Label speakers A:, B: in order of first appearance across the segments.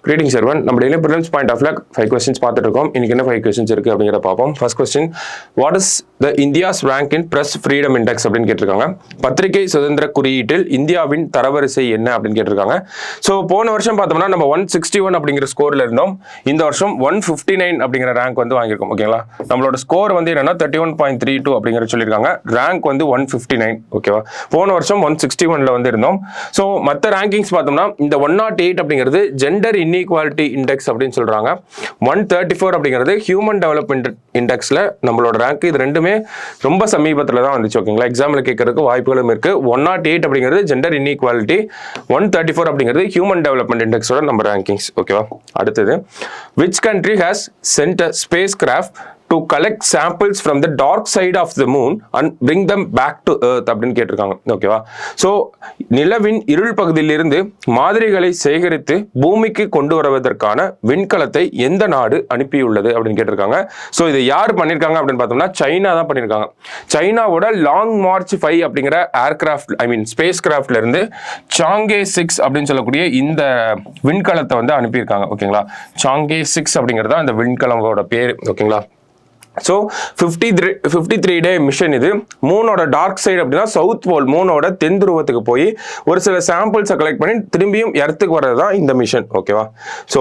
A: Greetings everyone. நம்ம daily prelims point of view 5 questions பார்த்துட்டு இருக்கோம். இன்னைக்கு என்ன 5 questions இருக்கு அப்படிங்கறத பாப்போம். First question, what is the India's rank in press freedom index அப்படினு கேட்டிருக்காங்க. பத்திரிகை சுதந்திர குறியீட்டில் இந்தியாவின் தரவரிசை என்ன அப்படினு கேட்டிருக்காங்க. சோ போன வருஷம் பார்த்தோம்னா நம்ம 161 அப்படிங்கிற ஸ்கோர்ல இருந்தோம். இந்த வருஷம் 159 அப்படிங்கிற ரேங்க் வந்து வாங்கியிருக்கோம். ஓகேங்களா? நம்மளோட ஸ்கோர் வந்து என்னன்னா 31.32 அப்படிங்கற சொல்லிருக்காங்க. ரேங்க் வந்து 159. ஓகேவா? போன வருஷம் 161ல வந்து இருந்தோம். சோ மத்த ரேங்கிங்ஸ் பார்த்தோம்னா இந்த 108 அப்படிங்கிறது ஜெண்டர் இன்இக்வாலிட்டி இண்டெக்ஸ் அப்படின்னு சொல்றாங்க. 134 அப்படிங்கிறது ஹியூமன் டெவலப்மெண்ட் இண்டெக்ஸ்ல நம்மளோட ரேங்க். இது ரெண்டுமே ரொம்ப சமீபத்தில் தான் வந்துச்சு. ஓகேங்களா? எக்ஸாம்ல கேட்கறதுக்கு வாய்ப்புகளும் இருக்கு. 108 அப்படிங்கிறது ஜெண்டர் இன்இக்வாலிட்டி, 134 அப்படிங்கிறது ஹியூமன் டெவலப்மெண்ட் இண்டெக்ஸோட நம்ம ரேங்கிங்ஸ். ஓகேவா? அடுத்தது, which country has sent a spacecraft to collect samples from the dark side of the moon and bring them back to earth அப்படின்னு கேட்டிருக்காங்க. ஓகேவா? ஸோ நிலவின் இருள் பகுதியிலிருந்து மாதிரிகளை சேகரித்து பூமிக்கு கொண்டு வருவதற்கான விண்கலத்தை எந்த நாடு அனுப்பியுள்ளது அப்படின்னு கேட்டிருக்காங்க. ஸோ இதை யார் பண்ணியிருக்காங்க அப்படின்னு பார்த்தோம்னா சைனா தான் பண்ணியிருக்காங்க. சைனாவோட லாங் மார்ச் 5 அப்படிங்கிற ஏர்கிராஃப்ட் ஸ்பேஸ் கிராஃப்ட்ல இருந்து சாங்கே 6 அப்படின்னு சொல்லக்கூடிய இந்த விண்கலத்தை வந்து அனுப்பியிருக்காங்க. ஓகேங்களா? சாங்கே 6 அப்படிங்கிறது அந்த விண்கலமோட பேர். ஓகேங்களா? ஸோ 53 டே மிஷன். இது மூனோட டார்க் சைடு அப்படின்னா சவுத் போல், மூனோட தென் துருவத்துக்கு போய் ஒரு சில சாம்பிள்ஸை கலெக்ட் பண்ணி திரும்பியும் எர்த்துக்கு வர்றது தான் இந்த மிஷன். ஓகேவா? ஸோ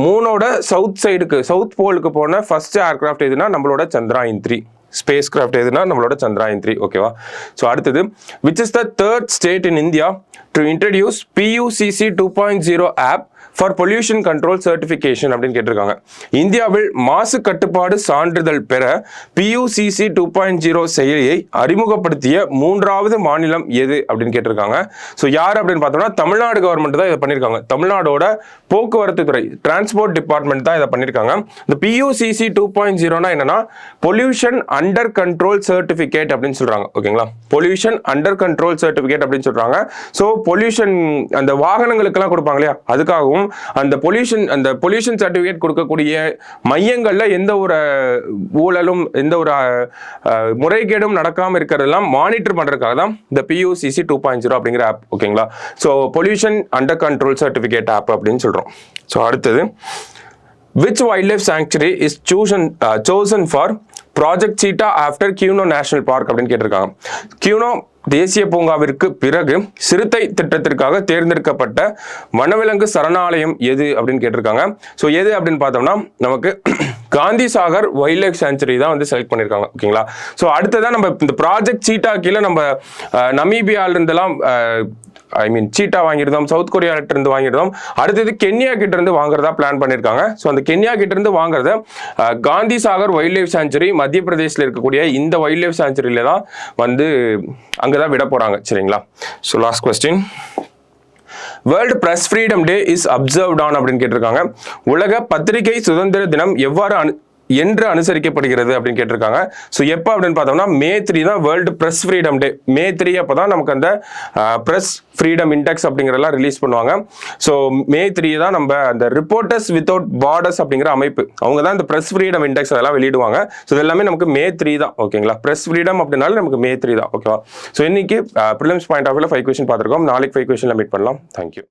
A: மூனோட சவுத் சைடுக்கு, சவுத் போலுக்கு போன ஃபர்ஸ்ட் ஏர்கிராஃப்ட் எதுனா நம்மளோட சந்திராயன் 3 ஸ்பேஸ் கிராஃப்ட் எதுனா நம்மளோட சந்திராயன் 3. ஓகேவா? ஸோ அடுத்தது, which is the third state in India to introduce PUCC 2.0 app for pollution control certification அப்படின்னு கேட்டிருக்காங்க. இந்தியாவில் மாசு கட்டுப்பாடு சான்றிதழ் பெற PUCC 2.0 செயலியை அறிமுகப்படுத்திய 3வது மாநிலம் எது அப்படின்னு கேட்டிருக்காங்க. ஸோ யார் அப்படின்னு பார்த்தோம்னா தமிழ்நாடு கவர்மெண்ட் தான் இதை பண்ணியிருக்காங்க. தமிழ்நாடோட போக்குவரத்து துறை, டிரான்ஸ்போர்ட் டிபார்ட்மெண்ட் தான் இதை பண்ணியிருக்காங்க. இந்த PUCC 2.0னா என்னன்னா பொல்யூஷன் அண்டர் கண்ட்ரோல் சர்டிபிகேட் அப்படின்னு சொல்றாங்க. ஓகேங்களா? பொல்யூஷன் அண்டர் கண்ட்ரோல் சர்டிபிகேட் அப்படின்னு சொல்றாங்க. ஸோ பொல்யூஷன் அந்த வாகனங்களுக்கெல்லாம் கொடுப்பாங்க இல்லையா, அதுக்காகவும் அந்த பொல்யூஷன் சர்டிபிகேட் கொடுக்கக்கூடிய மையங்கள்ல எந்த ஒரு ஊழலும் எந்த ஒரு முறைகேடும் நடக்காம இருக்கிறதெல்லாம் மானிட்டர் பண்றதுக்காக தான் இந்த PUCC 2.0 அப்படிங்கிற ஆப். ஓகேங்களா? So pollution under control certificate app அப்படின்னு சொல்றோம். ஸோ அடுத்தது, which wildlife sanctuary is chosen for Project Cheetah after Kuno National Park அப்படின்னு கேட்டிருக்காங்க. Kuno தேசிய பூங்காவிற்கு பிறகு சிறுத்தை திட்டத்திற்காக தேர்ந்தெடுக்கப்பட்ட வனவிலங்கு சரணாலயம் எது அப்படின்னு கேட்டிருக்காங்க. ஸோ எது அப்படின்னு பார்த்தோம்னா நமக்கு Gandhi Sagar wild life sanctuary தான் வந்து செலக்ட் பண்ணியிருக்காங்க. ஓகேங்களா? ஸோ அடுத்ததான் நம்ம இந்த ப்ராஜெக்ட் சீட்டா கீழே நம்ம நமீபியால இருந்தெல்லாம் சீட்டா வாங்கியிருந்தோம், சவுத் கொரியாட்ட இருந்து வாங்கியிருந்தோம். அடுத்தது கென்யா கிட்ட இருந்து வாங்குறதா பிளான் பண்ணியிருக்காங்க. ஸோ அந்த கென்யா கிட்ட இருந்து வாங்குறத Gandhi Sagar wild life sanctuary மத்திய பிரதேசில் இருக்கக்கூடிய இந்த வைல்ட் லைஃப் சாங்சுரியில தான் வந்து அங்கதான் விட போறாங்க. சரிங்களா? So last question, world press freedom day is observed on அப்படின்னு கேட்டிருக்காங்க. உலக பத்திரிகை சுதந்திர தினம் எவ்வாறு என்று அனுசரிக்கப்படுகிறது அப்படின்னு கேட்டிருக்காங்க. ஸோ எப்போ அப்படின்னு பார்த்தோம்னா May 3 தான் world press freedom day. May 3 அப்போ தான் நமக்கு அந்த பிரஸ் ஃப்ரீடம் இண்டெக்ஸ் அப்படிங்கிறதெல்லாம் ரிலீஸ் பண்ணுவாங்க. ஸோ May 3 தான் நம்ம அந்த ரிப்போர்ட்டர்ஸ் வித்தவுட் பார்டர்ஸ் அப்படிங்கிற அமைப்பு, அவங்க தான் இந்த பிரஸ் ஃப்ரீடம் இண்டெக்ஸ் அதெல்லாம் வெளியிடுவாங்க. ஸோ இது எல்லாமே நமக்கு May 3 தான். ஓகேங்களா? பிரஸ் ஃப்ரீடம் அப்படின்னாலும் நமக்கு May 3 தான். ஓகேவா? ஸோ இன்னைக்கு ப்ரிலிம்ஸ் பாயிண்ட் ஆஃப் வியூல 5 கொஸ்டின் பார்த்துருக்கோம். நாளைக்கு 5 கொஸ்டின்ல மீட் பண்ணலாம். தேங்க்யூ.